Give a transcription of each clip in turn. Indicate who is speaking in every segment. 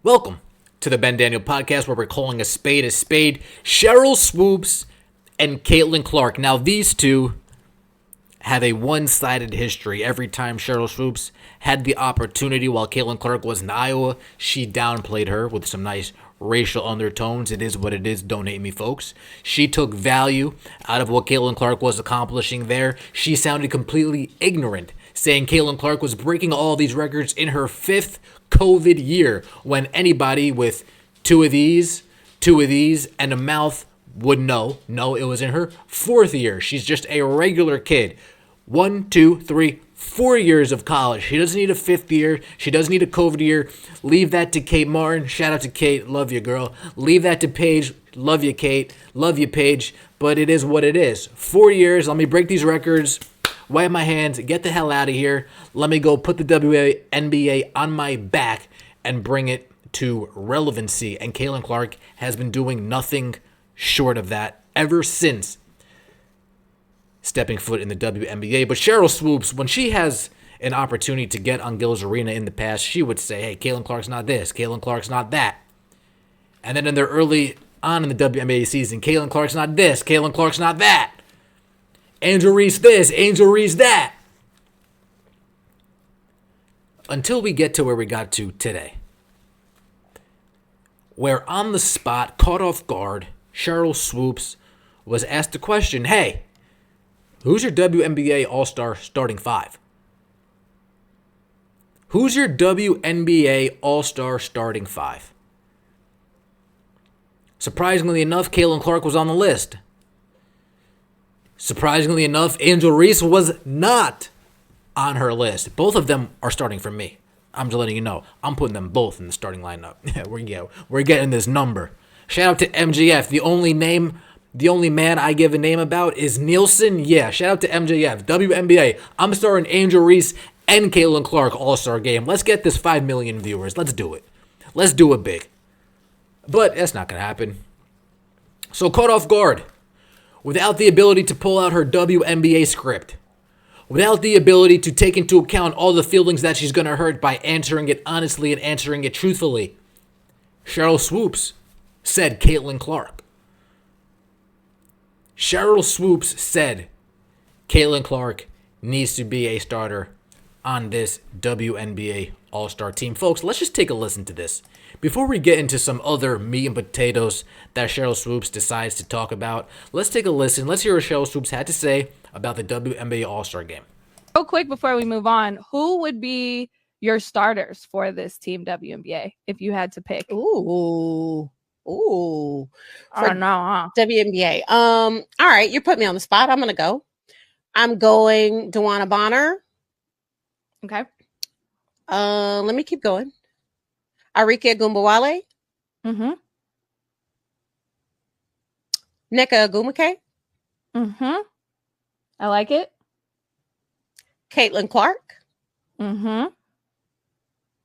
Speaker 1: Welcome to the Ben Daniel Podcast, where we're calling a spade. Sheryl Swoopes and Caitlin Clark. Now, these two have a one-sided history. Every time Sheryl Swoopes had the opportunity while Caitlin Clark was in Iowa, she downplayed her with some nice racial undertones. It is what it is. Don't hate me, folks. She took value out of what Caitlin Clark was accomplishing there. She sounded completely ignorant, saying Caitlin Clark was breaking all these records in her fifth COVID year, when anybody with two of these, and a mouth would know. No, it was in her fourth year. She's just a regular kid. 1, 2, 3, 4 years of college. She doesn't need a fifth year. She doesn't need a COVID year. Leave that to Kate Martin. Shout out to Kate. Love you, girl. Leave that to Paige. Love you, Kate. Love you, Paige. But it is what it is. 4 years. Let me break these records. Wipe my hands, get the hell out of here. Let me go put the WNBA on my back and bring it to relevancy. And Caitlin Clark has been doing nothing short of that ever since stepping foot in the WNBA. But Sheryl Swoopes, when she has an opportunity to get on Gil's Arena in the past, she would say, hey, Caitlin Clark's not this, Caitlin Clark's not that. And then in their early on in the WNBA season, Caitlin Clark's not this, Caitlin Clark's not that. Angel Reese this, Angel Reese that. Until we get to where we got to today, where on the spot, caught off guard, Sheryl Swoopes was asked the question, hey, who's your WNBA All-Star starting five? Who's your WNBA All-Star starting five? Surprisingly enough, Caitlin Clark was on the list. Surprisingly enough, Angel Reese was not on her list. Both of them are starting for me. I'm just letting you know. I'm putting them both in the starting lineup. We're getting this number. Shout out to MJF. The only man I give a name about is Nielsen. Yeah, shout out to MJF. WNBA. I'm starting Angel Reese and Caitlin Clark All-Star Game. Let's get this 5 million viewers. Let's do it. Let's do it big. But that's not going to happen. So caught off guard. Without the ability to pull out her WNBA script, without the ability to take into account all the feelings that she's going to hurt by answering it honestly and answering it truthfully, Sheryl Swoopes said Caitlin Clark. Sheryl Swoopes said Caitlin Clark needs to be a starter on this WNBA All-Star team. Folks, let's just take a listen to this. Before we get into some other meat and potatoes that Sheryl Swoopes decides to talk about, let's take a listen. Let's hear what Sheryl Swoopes had to say about the WNBA All-Star Game.
Speaker 2: Real quick before we move on, who would be your starters for this team WNBA if you had to pick?
Speaker 3: Ooh.
Speaker 2: I don't know, huh?
Speaker 3: WNBA. All right, you're putting me on the spot. I'm gonna go. I'm going DeWanna Bonner.
Speaker 2: Okay.
Speaker 3: Let me keep going. Arike Gumbawale.
Speaker 2: Mm-hmm.
Speaker 3: Nneka Ogwumike.
Speaker 2: Mm-hmm. I like it.
Speaker 3: Caitlin Clark.
Speaker 2: Mm-hmm.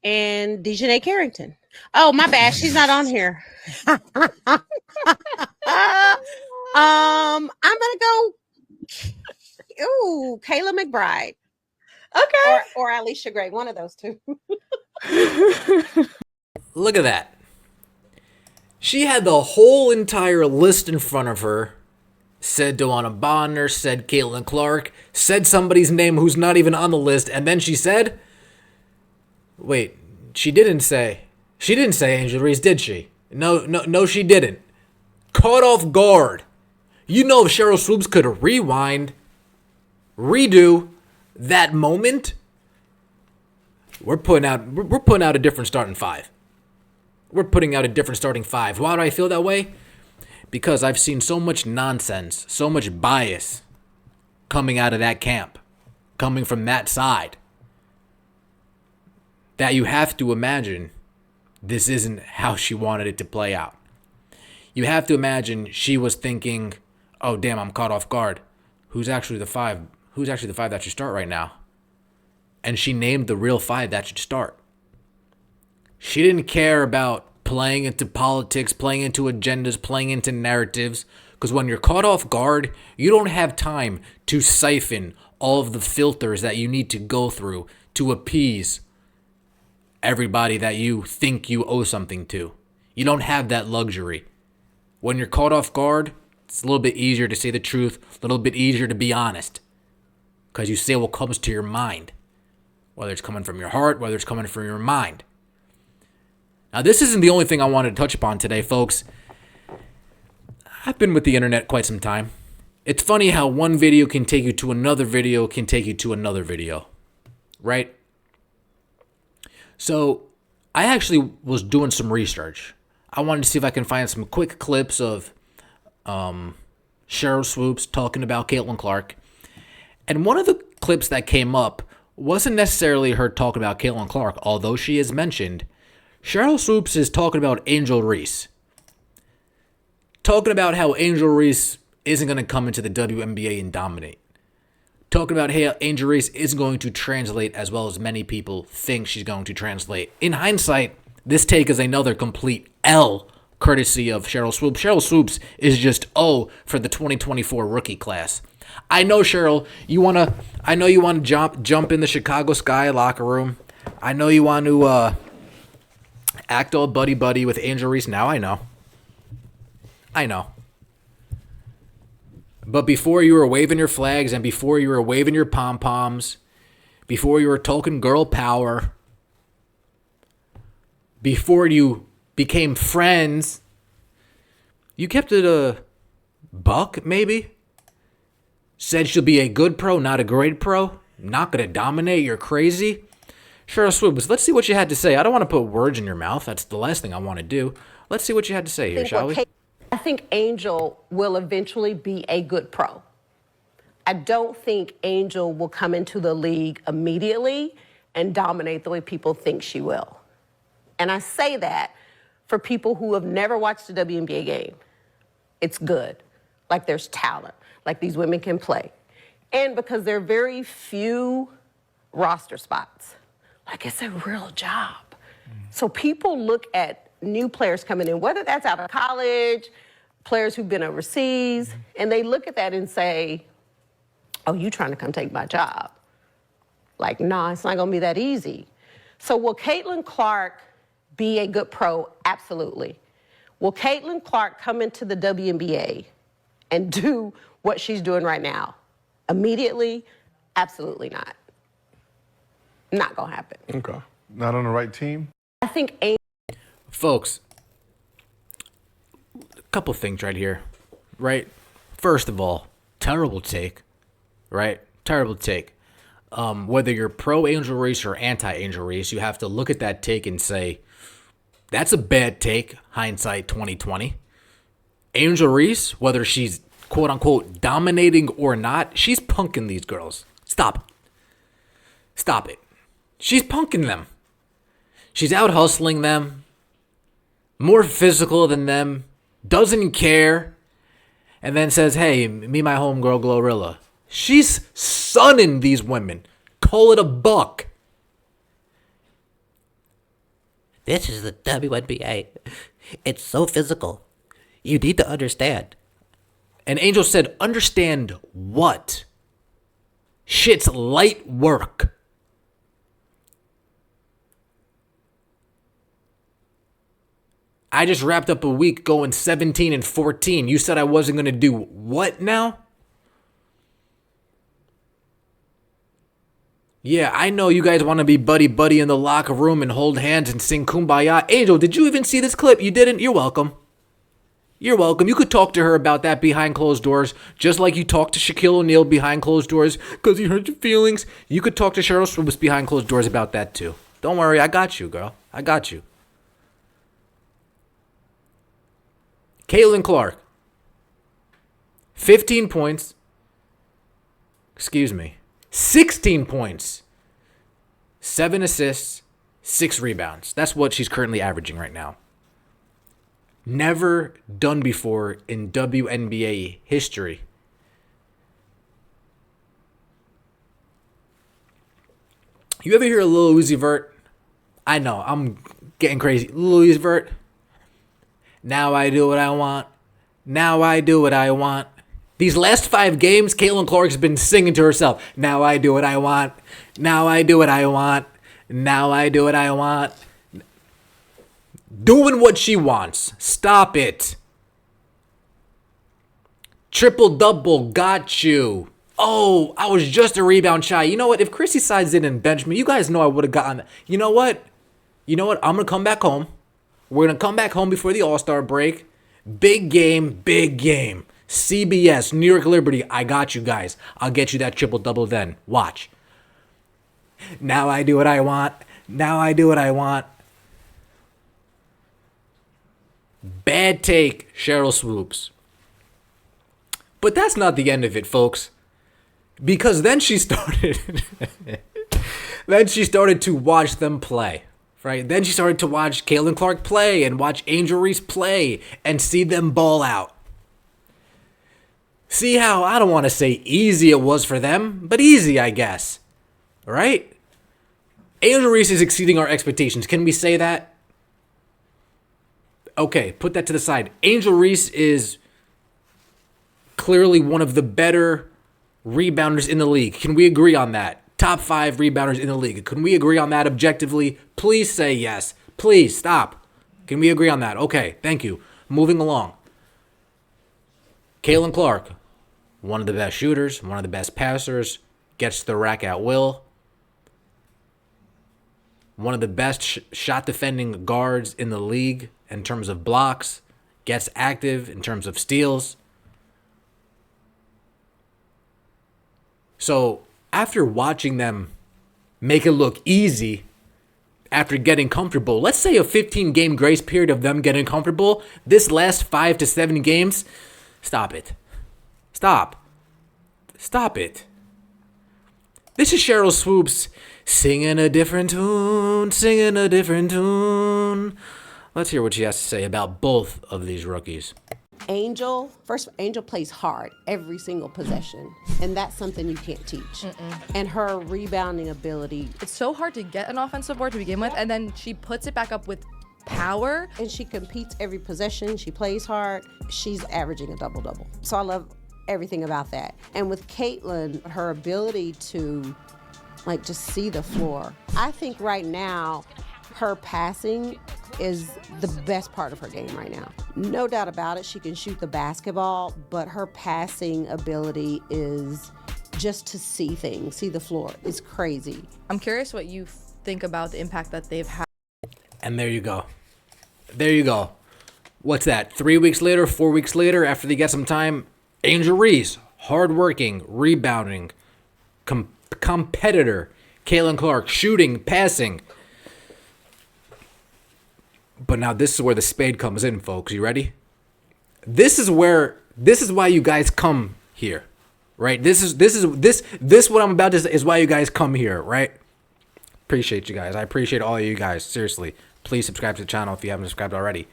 Speaker 3: And Dejanay Carrington. Oh, my bad. She's not on here. I'm gonna go. Ooh, Kayla McBride.
Speaker 2: Okay.
Speaker 3: Or Alicia Gray. One of those two.
Speaker 1: Look at that. She had the whole entire list in front of her. Said DeWanna Bonner, said Caitlin Clark, said somebody's name who's not even on the list, and then she said, wait, she didn't say Angel Reese, did she? No, she didn't. Caught off guard. You know if Sheryl Swoopes could rewind, redo that moment, we're putting out a different starting five. We're putting out a different starting five. Why do I feel that way? Because I've seen so much nonsense, so much bias coming out of that camp, coming from that side, that you have to imagine this isn't how she wanted it to play out. You have to imagine she was thinking, oh, damn, I'm caught off guard. Who's actually the five that should start right now? And she named the real five that should start. She didn't care about playing into politics, playing into agendas, playing into narratives. Because when you're caught off guard, you don't have time to siphon all of the filters that you need to go through to appease everybody that you think you owe something to. You don't have that luxury. When you're caught off guard, it's a little bit easier to say the truth, a little bit easier to be honest, because you say what comes to your mind, whether it's coming from your heart, whether it's coming from your mind. Now, this isn't the only thing I wanted to touch upon today, folks. I've been with the internet quite some time. It's funny how one video can take you to another video, can take you to another video, right? So I actually was doing some research. I wanted to see if I can find some quick clips of Sheryl Swoopes talking about Caitlin Clark. And one of the clips that came up wasn't necessarily her talking about Caitlin Clark, although she is mentioned. Sheryl Swoopes is talking about Angel Reese. Talking about how Angel Reese isn't going to come into the WNBA and dominate. Talking about how Angel Reese isn't going to translate as well as many people think she's going to translate. In hindsight, this take is another complete L, courtesy of Sheryl Swoopes. Sheryl Swoopes is just O for the 2024 rookie class. I know, Sheryl, you want to jump in the Chicago Sky locker room. I know you want to act all buddy-buddy with Angel Reese. Now I know. But before you were waving your flags and before you were waving your pom-poms, before you were talking girl power, before you became friends, you kept it a buck, maybe? Said she'll be a good pro, not a great pro? Not going to dominate? You're crazy? Sheryl Swoopes, let's see what you had to say. I don't want to put words in your mouth. That's the last thing I want to do. Let's see what you had to say here, shall we?
Speaker 3: I think Angel will eventually be a good pro. I don't think Angel will come into the league immediately and dominate the way people think she will. And I say that for people who have never watched a WNBA game. It's good. Like there's talent. Like these women can play. And because there are very few roster spots. Like it's a real job. So people look at new players coming in, whether that's out of college, players who've been overseas, and they look at that and say, oh, you trying to come take my job. Like, nah, it's not going to be that easy. So will Caitlin Clark be a good pro? Absolutely. Will Caitlin Clark come into the WNBA and do what she's doing right now? Immediately? Absolutely not. Not going to happen.
Speaker 4: Okay. Not on the right team?
Speaker 3: I think
Speaker 1: Folks, a couple things right here, right? First of all, terrible take, right? Terrible take. Whether you're pro Angel Reese or anti Angel Reese, you have to look at that take and say, that's a bad take, hindsight 2020. Angel Reese, whether she's quote unquote dominating or not, she's punking these girls. Stop it. Stop it. She's punking them. She's out hustling them. More physical than them, doesn't care, and then says, hey, me my homegirl Glorilla. She's sunning these women. Call it a buck.
Speaker 5: This is the WNBA. It's so physical. You need to understand.
Speaker 1: And Angel said, understand what? Shit's light work. I just wrapped up a week going 17-14. You said I wasn't going to do what now? Yeah, I know you guys want to be buddy-buddy in the locker room and hold hands and sing Kumbaya. Angel, did you even see this clip? You didn't? You're welcome. You're welcome. You could talk to her about that behind closed doors, just like you talked to Shaquille O'Neal behind closed doors because he hurt your feelings. You could talk to Sheryl Swoopes behind closed doors about that too. Don't worry, I got you, girl. I got you. Caitlin Clark, 15 points. 16 points, 7 assists, 6 rebounds. That's what she's currently averaging right now. Never done before in WNBA history. You ever hear of Lil Uzi Vert? I know, I'm getting crazy. Lil Uzi Vert. Now I do what I want. Now I do what I want. These last 5 games, Caitlin Clark's been singing to herself. Now I do what I want. Now I do what I want. Now I do what I want. Doing what she wants. Stop it. Triple-double, got you. Oh, I was just a rebound shy. You know what? If Chrissy Sides didn't bench me, you guys know I would have gotten... You know what? I'm going to come back home. We're going to come back home before the All-Star break. Big game, big game. CBS, New York Liberty, I got you guys. I'll get you that triple-double then. Watch. Now I do what I want. Now I do what I want. Bad take, Sheryl Swoopes. But that's not the end of it, folks. Because then she started to watch them play. Right? Then she started to watch Caitlin Clark play and watch Angel Reese play and see them ball out. See how, I don't want to say easy it was for them, but easy, I guess. Right? Angel Reese is exceeding our expectations. Can we say that? Okay, put that to the side. Angel Reese is clearly one of the better rebounders in the league. Can we agree on that? Top 5 rebounders in the league. Can we agree on that objectively? Please say yes. Please stop. Can we agree on that? Okay, thank you. Moving along. Caitlin Clark, one of the best shooters, one of the best passers, gets the rack at will. One of the best shot defending guards in the league in terms of blocks, gets active in terms of steals. So after watching them make it look easy, after getting comfortable, let's say a 15-game grace period of them getting comfortable, this last 5 to 7 games, stop it. Stop it. This is Sheryl Swoopes singing a different tune. Let's hear what she has to say about both of these rookies.
Speaker 3: Angel plays hard every single possession, and that's something you can't teach. And her rebounding ability,
Speaker 6: It's so hard to get an offensive board to begin with, and then she puts it back up with power.
Speaker 3: and she competes every possession. She plays hard. She's averaging a double-double. So I love everything about that. And with Caitlin, her ability to just see the floor. I think right now her passing is the best part of her game right now. No doubt about it, she can shoot the basketball, but her passing ability is just to see things, see the floor. It's crazy.
Speaker 6: I'm curious what you think about the impact that they've had.
Speaker 1: And there you go. What's that? 3 weeks later, 4 weeks later, after they get some time, Angel Reese, hardworking, rebounding, competitor. Caitlin Clark, shooting, passing. But now this is where the spade comes in, folks. You ready? This is why you guys come here, right? This what I'm about to say is why you guys come here, right? Appreciate you guys. I appreciate all of you guys. Seriously, please subscribe to the channel if you haven't subscribed already.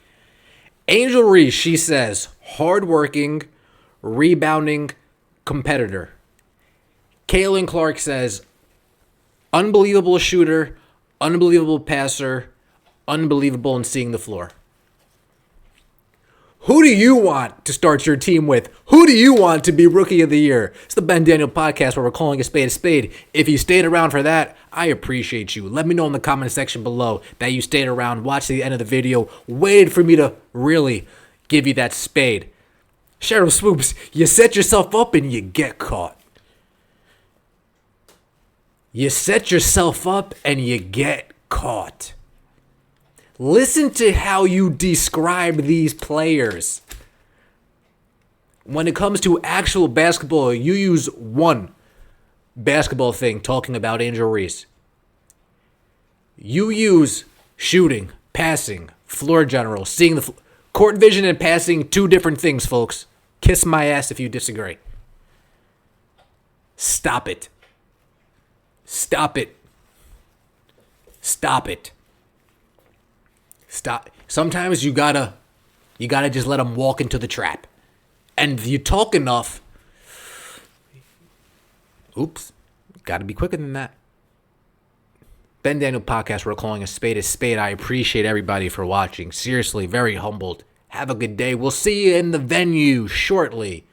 Speaker 1: Angel Reese, she says, hardworking, rebounding competitor. Caitlin Clark says, unbelievable shooter, unbelievable passer, unbelievable in seeing the floor. Who do you want to start your team with? Who do you want to be Rookie of the Year? It's the Ben Daniel Podcast where we're calling a spade a spade. If you stayed around for that, I appreciate you. Let me know in the comment section below that you stayed around, watched the end of the video, waited for me to really give you that spade. Sheryl Swoopes, you set yourself up and you get caught. You set yourself up and you get caught. Listen to how you describe these players. When it comes to actual basketball, you use one basketball thing talking about Angel Reese. You use shooting, passing, floor general, seeing the court vision and passing, 2 different things, folks. Kiss my ass if you disagree. Stop it. Stop it. Stop it. Stop. Sometimes you gotta just let them walk into the trap. And if you talk enough, oops, gotta be quicker than that. Ben Daniel Podcast, we're calling a spade a spade. I appreciate everybody for watching. Seriously, very humbled. Have a good day. We'll see you in the venue shortly.